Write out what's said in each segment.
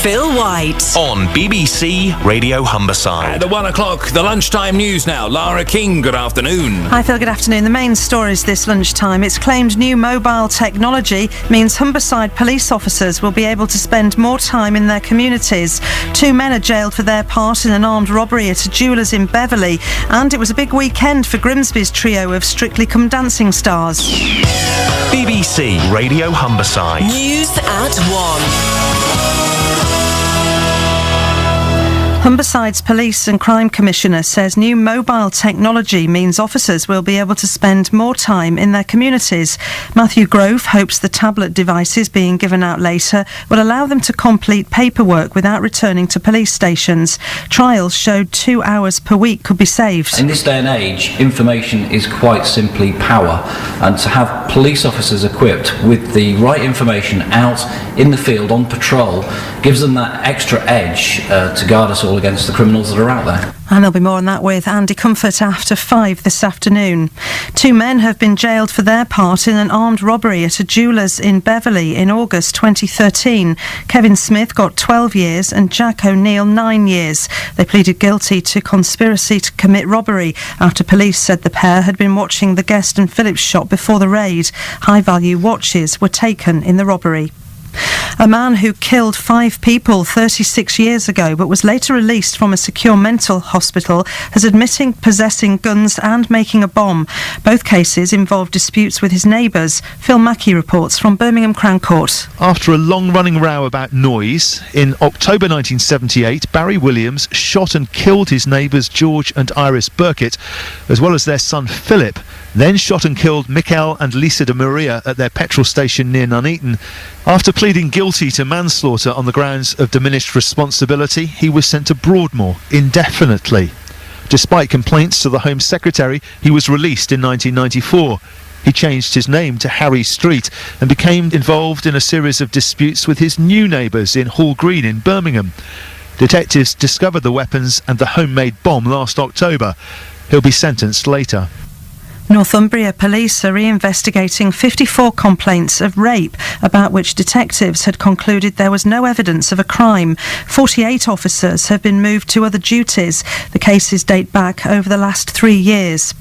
Phil White on BBC Radio Humberside. At 1 o'clock, the lunchtime news now. Lara King, good afternoon. Hi Phil, good afternoon. The main stories this lunchtime. It's claimed new mobile technology means Humberside police officers will be able to spend more time in their communities. 2 men are jailed for their part in an armed robbery at a jeweller's in Beverley. And it was a big weekend for Grimsby's trio of Strictly Come Dancing stars. BBC Radio Humberside. News at 1. Humberside's Police and Crime Commissioner says new mobile technology means officers will be able to spend more time in their communities. Matthew Grove hopes the tablet devices being given out later will allow them to complete paperwork without returning to police stations. Trials showed 2 hours per week could be saved. In this day and age, information is quite simply power, and to have police officers equipped with the right information out in the field on patrol gives them that extra edge to guard us all against the criminals that are out there. And there'll be more on that with Andy Comfort after 5 this afternoon. 2 men have been jailed for their part in an armed robbery at a jeweller's in Beverley in August 2013. Kevin Smith got 12 years and Jack O'Neill 9 years. They pleaded guilty to conspiracy to commit robbery after police said the pair had been watching the Guest and Phillips shop before the raid. High-value watches were taken in the robbery. A man who killed 5 people 36 years ago but was later released from a secure mental hospital is admitting possessing guns and making a bomb. Both cases involved disputes with his neighbours. Phil Mackey reports from Birmingham Crown Court. After a long-running row about noise, in October 1978, Barry Williams shot and killed his neighbours George and Iris Burkett, as well as their son Philip, then shot and killed Mikel and Lisa de Maria at their petrol station near Nuneaton. After pleading guilty to manslaughter on the grounds of diminished responsibility, he was sent to Broadmoor indefinitely. Despite complaints to the Home Secretary, he was released in 1994. He changed his name to Harry Street and became involved in a series of disputes with his new neighbours in Hall Green in Birmingham. Detectives discovered the weapons and the homemade bomb last October. He'll be sentenced later. Northumbria police are reinvestigating 54 complaints of rape about which detectives had concluded there was no evidence of a crime. 48 officers have been moved to other duties. The cases date back over the last 3 years.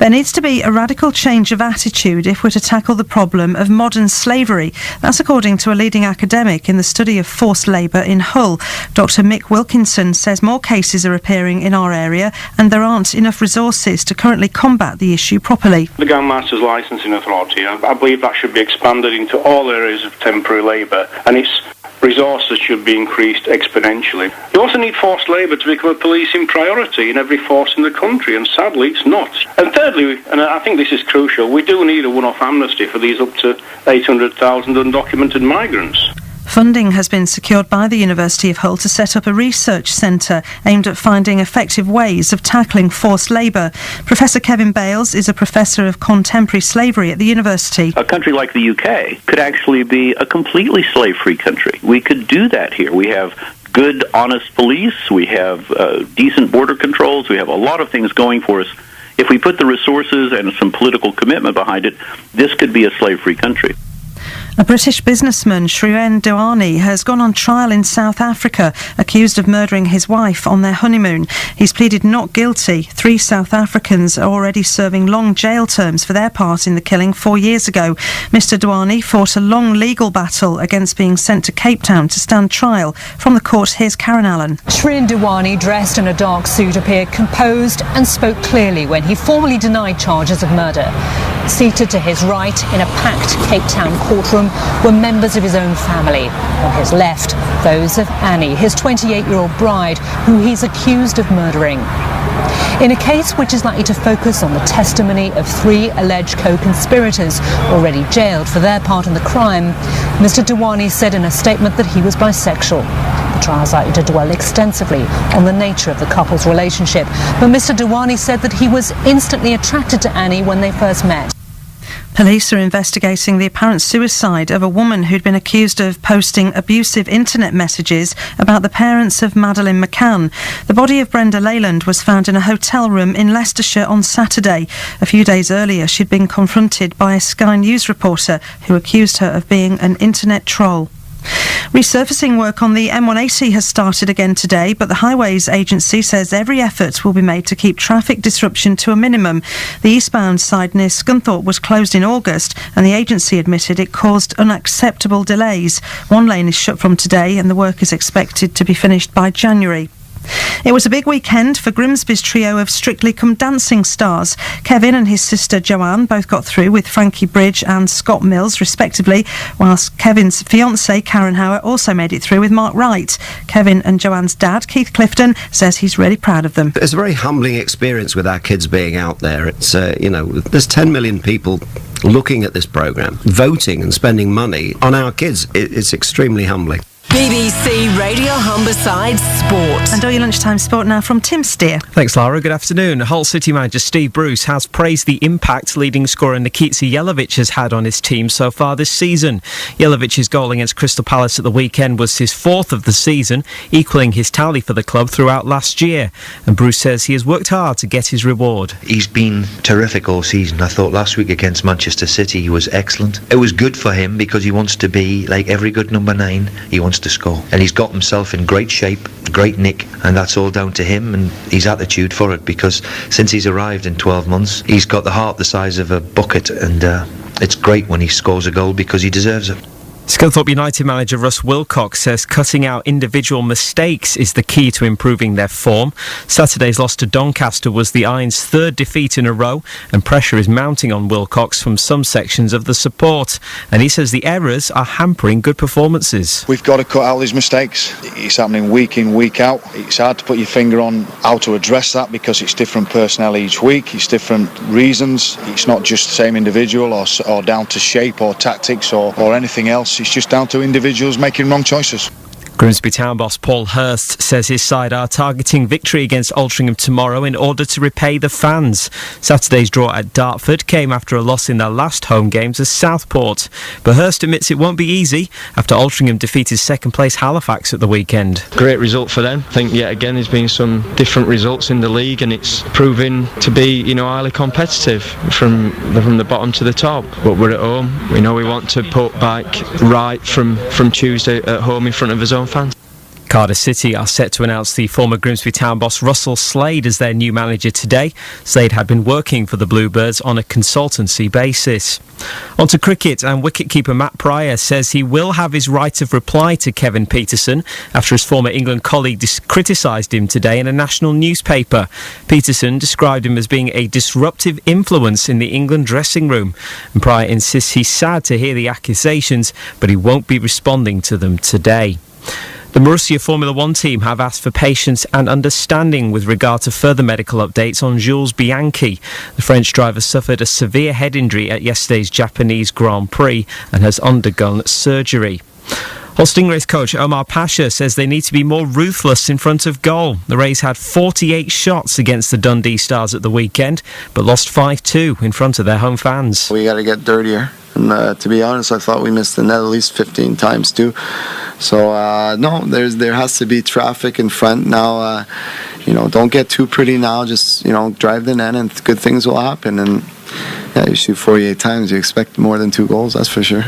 There needs to be a radical change of attitude if we're to tackle the problem of modern slavery. That's according to a leading academic in the study of forced labour in Hull. Dr Mick Wilkinson says more cases are appearing in our area and there aren't enough resources to currently combat the issue properly. The Gang Masters Licensing Authority, I believe that should be expanded into all areas of temporary labour, and its resources should be increased exponentially. You also need forced labour to become a policing priority in every force in the country, and sadly it's not. And thirdly, and I think this is crucial, we do need a one-off amnesty for these up to 800,000 undocumented migrants. Funding has been secured by the University of Hull to set up a research centre aimed at finding effective ways of tackling forced labour. Professor Kevin Bales is a professor of contemporary slavery at the university. A country like the UK could actually be a completely slave-free country. We could do that here. We have good, honest police. We have decent border controls. We have a lot of things going for us. If we put the resources and some political commitment behind it, this could be a slave-free country. A British businessman, Shrien Douani, has gone on trial in South Africa, accused of murdering his wife on their honeymoon. He's pleaded not guilty. 3 South Africans are already serving long jail terms for their part in the killing 4 years ago. Mr Douani fought a long legal battle against being sent to Cape Town to stand trial. From the court, here's Karen Allen. Shrien Douani, dressed in a dark suit, appeared composed and spoke clearly when he formally denied charges of murder. Seated to his right in a packed Cape Town courtroom were members of his own family. On his left, those of Annie, his 28-year-old bride, who he's accused of murdering. In a case which is likely to focus on the testimony of 3 alleged co-conspirators already jailed for their part in the crime, Mr Douani said in a statement that he was bisexual. The trial is likely to dwell extensively on the nature of the couple's relationship, but Mr Douani said that he was instantly attracted to Annie when they first met. Police are investigating the apparent suicide of a woman who'd been accused of posting abusive internet messages about the parents of Madeleine McCann. The body of Brenda Leyland was found in a hotel room in Leicestershire on Saturday. A few days earlier, she'd been confronted by a Sky News reporter who accused her of being an internet troll. Resurfacing work on the M180 has started again today, but the Highways Agency says every effort will be made to keep traffic disruption to a minimum. The eastbound side near Scunthorpe was closed in August, and the agency admitted it caused unacceptable delays. One lane is shut from today, and the work is expected to be finished by January. It was a big weekend for Grimsby's trio of Strictly Come Dancing stars. Kevin and his sister Joanne both got through with Frankie Bridge and Scott Mills, respectively, whilst Kevin's fiancée Karen Howard also made it through with Mark Wright. Kevin and Joanne's dad, Keith Clifton, says he's really proud of them. It's a very humbling experience with our kids being out there. It's, there's 10 million people looking at this programme, voting and spending money on our kids. It's extremely humbling. BBC Radio Humberside Sport. And all your lunchtime sport now from Tim Steer. Thanks, Lara. Good afternoon. Hull City manager Steve Bruce has praised the impact leading scorer Nikita Jelavic has had on his team so far this season. Jelavic's goal against Crystal Palace at the weekend was his fourth of the season, equalling his tally for the club throughout last year. And Bruce says he has worked hard to get his reward. He's been terrific all season. I thought last week against Manchester City he was excellent. It was good for him because he wants to be like every good number 9. He wants to score, and he's got himself in great shape, great nick, and that's all down to him and his attitude for it, because since he's arrived in 12 months he's got the heart the size of a bucket, and it's great when he scores a goal because he deserves it. Scunthorpe United manager Russ Wilcox says cutting out individual mistakes is the key to improving their form. Saturday's loss to Doncaster was the Irons' third defeat in a row, and pressure is mounting on Wilcox from some sections of the support. And he says the errors are hampering good performances. We've got to cut out these mistakes. It's happening week in, week out. It's hard to put your finger on how to address that because it's different personnel each week. It's different reasons. It's not just the same individual or down to shape or tactics or anything else. It's just down to individuals making wrong choices. Grimsby town boss Paul Hurst says his side are targeting victory against Altrincham tomorrow in order to repay the fans. Saturday's draw at Dartford came after a loss in their last home game to Southport. But Hurst admits it won't be easy after Altrincham defeated second place Halifax at the weekend. Great result for them. I think yet again there's been some different results in the league, and it's proving to be highly competitive from the bottom to the top. But we're at home. We know we want to put back right from Tuesday at home in front of his own fans. Cardiff City are set to announce the former Grimsby town boss Russell Slade as their new manager today. Slade had been working for the Bluebirds on a consultancy basis. On to cricket, and wicketkeeper Matt Pryor says he will have his right of reply to Kevin Peterson after his former England colleague criticised him today in a national newspaper. Peterson described him as being a disruptive influence in the England dressing room, and Pryor insists he's sad to hear the accusations, but he won't be responding to them today. The Marussia Formula One team have asked for patience and understanding with regard to further medical updates on Jules Bianchi. The French driver suffered a severe head injury at yesterday's Japanese Grand Prix and has undergone surgery. Hull Stingrays coach Omar Pasha says they need to be more ruthless in front of goal. The Rays had 48 shots against the Dundee Stars at the weekend, but lost 5-2 in front of their home fans. We got to get dirtier. And to be honest, I thought we missed the net at least 15 times too. So no, there has to be traffic in front now. Don't get too pretty now. Just drive the net, and good things will happen. And you shoot 48 times, you expect more than 2 goals. That's for sure.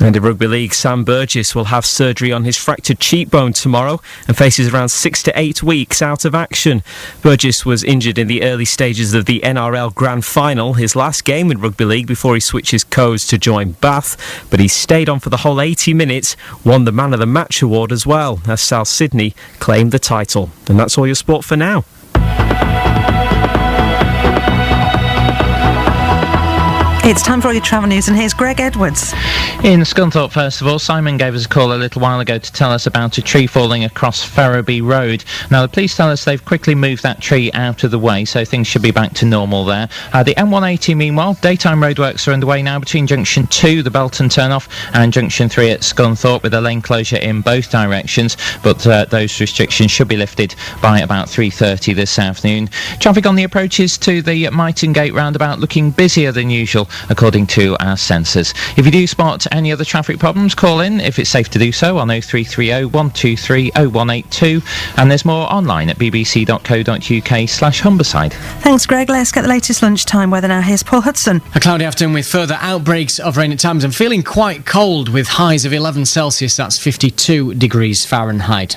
And in Rugby League, Sam Burgess will have surgery on his fractured cheekbone tomorrow and faces around 6 to 8 weeks out of action. Burgess was injured in the early stages of the NRL Grand Final, his last game in Rugby League before he switches codes to join Bath. But he stayed on for the whole 80 minutes, won the Man of the Match award as well, as South Sydney claimed the title. And that's all your sport for now. It's time for all your travel news, and here's Greg Edwards. In Scunthorpe, first of all, Simon gave us a call a little while ago to tell us about a tree falling across Ferriby Road. Now, the police tell us they've quickly moved that tree out of the way, so things should be back to normal there. The M180, meanwhile, daytime roadworks are underway now between Junction 2, the Belton turn-off, and Junction 3 at Scunthorpe, with a lane closure in both directions, but those restrictions should be lifted by about 3:30 this afternoon. Traffic on the approaches to the Myton Gate roundabout looking busier than usual according to our sensors. If you do spot any other traffic problems, call in if it's safe to do so on 0330 123 0182, and there's more online at bbc.co.uk/Humberside. Thanks, Greg. Let's get the latest lunchtime weather now. Here's Paul Hudson. A cloudy afternoon with further outbreaks of rain at times and feeling quite cold with highs of 11 Celsius, that's 52 degrees Fahrenheit.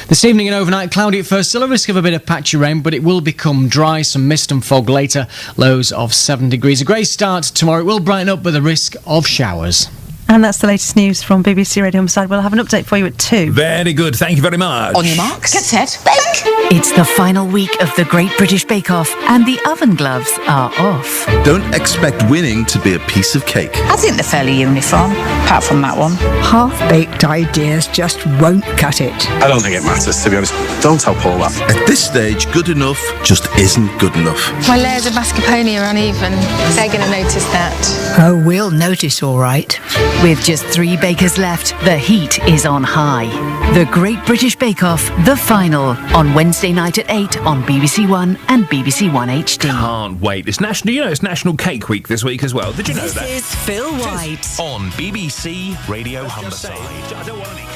This evening and overnight, cloudy at first, still a risk of a bit of patchy rain, but it will become dry, some mist and fog later, lows of 7 degrees. A grey start tomorrow, it will brighten up with a risk of showers. And that's the latest news from BBC Radio Humberside. We'll have an update for you at 2. Very good, thank you very much. On your marks, get set, bake! It's the final week of the Great British Bake Off, and the oven gloves are off. Don't expect winning to be a piece of cake. I think they're fairly uniform, apart from that one. Half-baked ideas just won't cut it. I don't think it matters, to be honest. Don't tell Paul that. At this stage, good enough just isn't good enough. My layers of mascarpone are uneven. They're going to notice that. Oh, we'll notice all right. With just 3 bakers left, the heat is on high. The Great British Bake Off, the final, on Wednesday night at 8 on BBC One and BBC One HD. Can't wait. It's National Cake Week this week as well. Did you know that? This is Phil White on BBC Radio Humberside. I don't want any